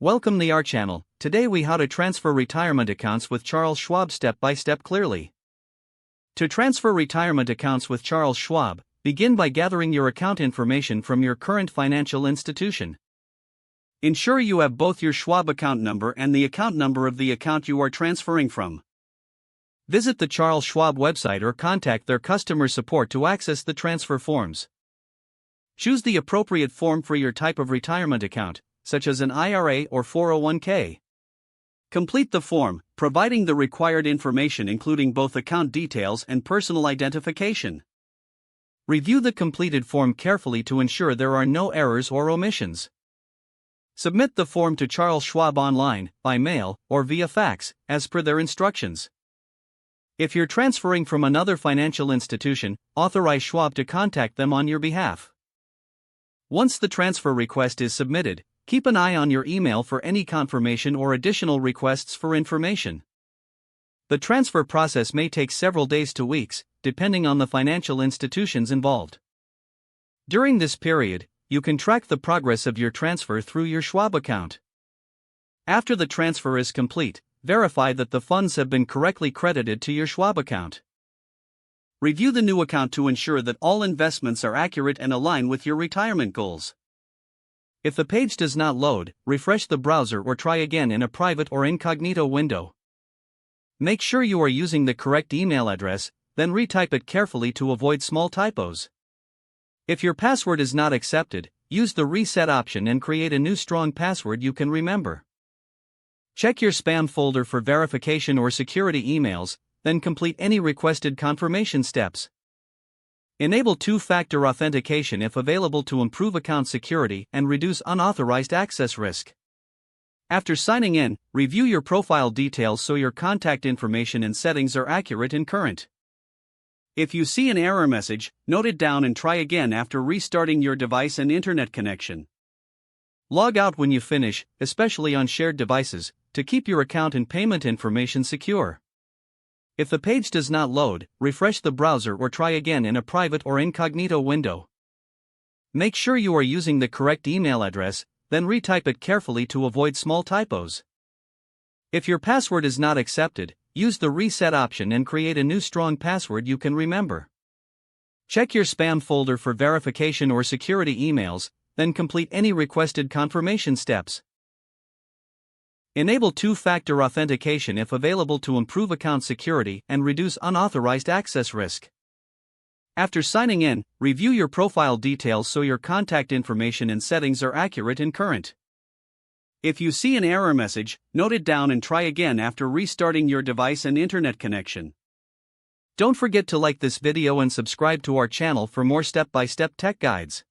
Welcome to our channel. Today we how to transfer retirement accounts with Charles Schwab step by step clearly. To transfer retirement accounts with Charles Schwab, begin by gathering your account information from your current financial institution. Ensure you have both your Schwab account number and the account number of the account you are transferring from. Visit the Charles Schwab website or contact their customer support to access the transfer forms. Choose the appropriate form for your type of retirement account, such as an IRA or 401k. Complete the form, providing the required information including both account details and personal identification. Review the completed form carefully to ensure there are no errors or omissions. Submit the form to Charles Schwab online, by mail, or via fax, as per their instructions. If you're transferring from another financial institution, authorize Schwab to contact them on your behalf. Once the transfer request is submitted, keep an eye on your email for any confirmation or additional requests for information. The transfer process may take several days to weeks, depending on the financial institutions involved. During this period, you can track the progress of your transfer through your Schwab account. After the transfer is complete, verify that the funds have been correctly credited to your Schwab account. Review the new account to ensure that all investments are accurate and align with your retirement goals. If the page does not load, refresh the browser or try again in a private or incognito window. Make sure you are using the correct email address, then retype it carefully to avoid small typos. If your password is not accepted, use the reset option and create a new strong password you can remember. Check your spam folder for verification or security emails, then complete any requested confirmation steps. Enable two-factor authentication if available to improve account security and reduce unauthorized access risk. After signing in, review your profile details so your contact information and settings are accurate and current. If you see an error message, note it down and try again after restarting your device and internet connection. Log out when you finish, especially on shared devices, to keep your account and payment information secure. If the page does not load, refresh the browser or try again in a private or incognito window. Make sure you are using the correct email address, then retype it carefully to avoid small typos. If your password is not accepted, use the reset option and create a new strong password you can remember. Check your spam folder for verification or security emails, then complete any requested confirmation steps. Enable two-factor authentication if available to improve account security and reduce unauthorized access risk. After signing in, review your profile details so your contact information and settings are accurate and current. If you see an error message, note it down and try again after restarting your device and internet connection. Don't forget to like this video and subscribe to our channel for more step-by-step tech guides.